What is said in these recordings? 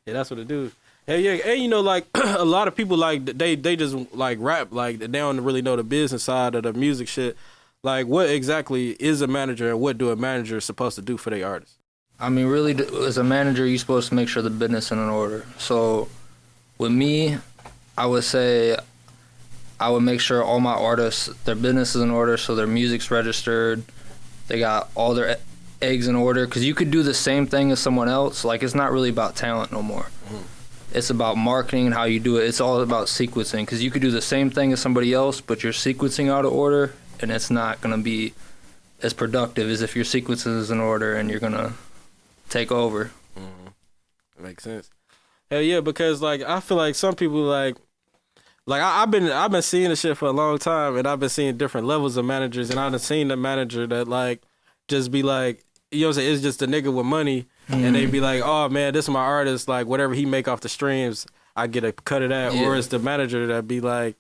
Yeah, that's what it do. Hell yeah, and you know, like a lot of people like they just like rap, like they don't really know the business side of the music shit. Like, what exactly is a manager, and what do a manager supposed to do for their artists? I mean, really, as a manager, you're supposed to make sure the business is in order. So, with me, I would say I would make sure all my artists, their business is in order, so their music's registered, they got all their eggs in order. Because you could do the same thing as someone else. Like, it's not really about talent no more. Mm-hmm. It's about marketing and how you do it. It's all about sequencing. Because you could do the same thing as somebody else, but you're sequencing out of order, and it's not going to be as productive as if your sequence is in order and you're going to take over. Mm-hmm. Makes sense. Hell yeah, because like I feel like some people like I've been seeing this shit for a long time, and I've been seeing different levels of managers, and I've seen the manager that like just be like, you know what I'm saying, it's just a nigga with money, and they be like, oh man, this is my artist, like whatever he make off the streams, I get a cut of that. Yeah. Or it's the manager that be like,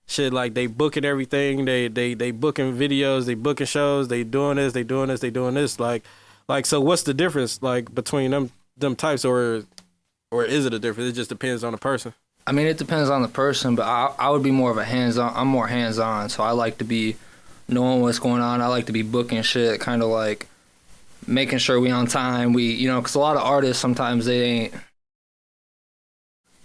shit, like they booking everything, they booking videos, they booking shows, they doing this, like so what's the difference like between them types, or is it a difference? It just depends on the person. I mean, it depends on the person, but I would be more of a hands-on. I'm more hands-on, so I like to be knowing what's going on. I like to be booking shit, kind of like making sure we on time. Because a lot of artists, sometimes they ain't,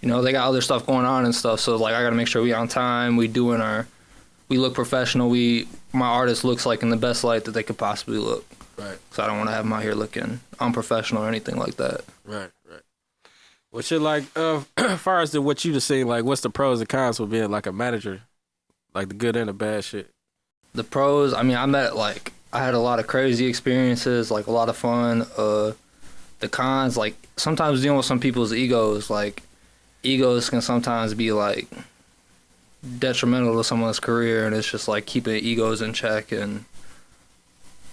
they got other stuff going on and stuff, so like I got to make sure we on time, we look professional, my artist looks like in the best light that they could possibly look. Right. So I don't want to have them out here looking unprofessional or anything like that. Right. Well, shit, like, as far as what you just saying, like, what's the pros and cons with being, like, a manager? Like, the good and the bad shit. The pros, I mean, I had a lot of crazy experiences, like, a lot of fun. The cons, like, sometimes dealing with some people's egos, like, egos can sometimes be, like, detrimental to someone's career, and it's just, like, keeping egos in check and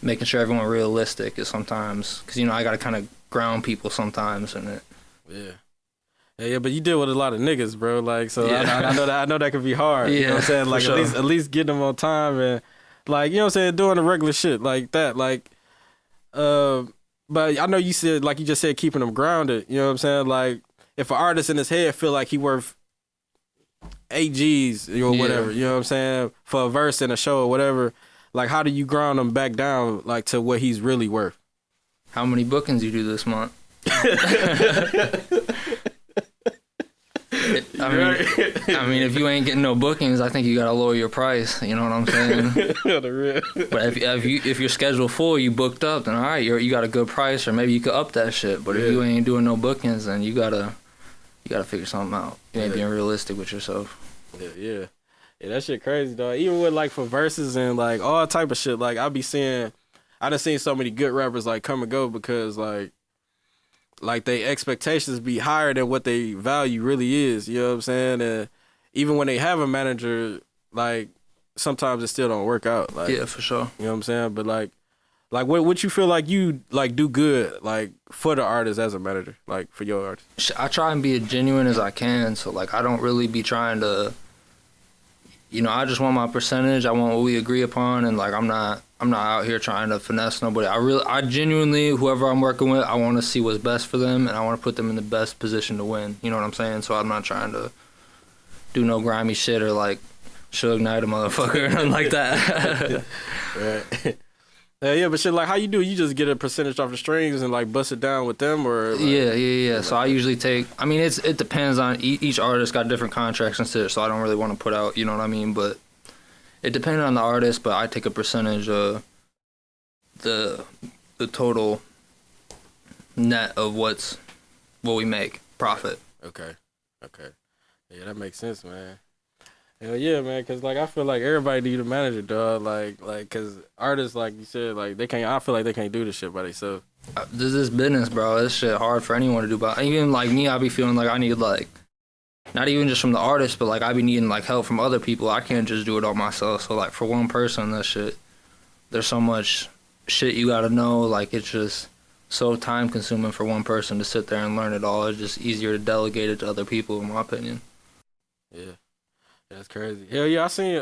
making sure everyone's realistic is sometimes, because, I got to kind of ground people sometimes in it. Yeah. Yeah, but you deal with a lot of niggas, bro. Like, so yeah. I know that could be hard. Yeah, you know what I'm saying? Like, sure. at least getting them on time and, like, you know what I'm saying, doing the regular shit like that. Like, but I know you said, like you just said, keeping them grounded. You know what I'm saying? Like, if an artist in his head feel like he worth 8 G's or whatever, you know what I'm saying, for a verse in a show or whatever, like, how do you ground him back down, like, to what he's really worth? How many bookings you do this month? I mean, if you ain't getting no bookings, I think you gotta lower your price. You know what I'm saying? But if your schedule full, you booked up, then all right, you got a good price, or maybe you could up that shit. But if you ain't doing no bookings, then you gotta figure something out. You ain't being realistic with yourself. Yeah, that shit crazy, dog. Even with like for verses and like all type of shit, like I done seen so many good rappers like come and go because like they expectations be higher than what they value really is, you know what I'm saying? And even when they have a manager, like sometimes it still don't work out. Like, yeah, for sure. You know what I'm saying? But like what you feel like you like do good like for the artist as a manager, like for your artist? I try and be as genuine as I can, so like I don't really be trying to, I just want my percentage. I want what we agree upon, and like I'm not out here trying to finesse nobody. I genuinely, whoever I'm working with, I want to see what's best for them, and I want to put them in the best position to win. You know what I'm saying? So I'm not trying to do no grimy shit or like Suge Knight a motherfucker or nothing like that. Right. Yeah, but shit, like how you do? You just get a percentage off the strings and like bust it down with them, or like, yeah. So I usually take. I mean, it depends on each artist got different contracts and shit, so I don't really want to put out. You know what I mean? But it depends on the artist. But I take a percentage of the total net of what we make profit. Okay. Yeah, that makes sense, man. Hell yeah, man, because, like, I feel like everybody need a manager, dog. Like, because artists, like you said, like, I feel like they can't do this shit by themselves. This is business, bro. This shit hard for anyone to do. But even, like, me, I be feeling like I need, like, not even just from the artist, but, like, I be needing, like, help from other people. I can't just do it all myself. So, like, for one person, that shit, there's so much shit you gotta know. Like, it's just so time-consuming for one person to sit there and learn it all. It's just easier to delegate it to other people, in my opinion. Yeah. That's crazy. Hell yeah, I seen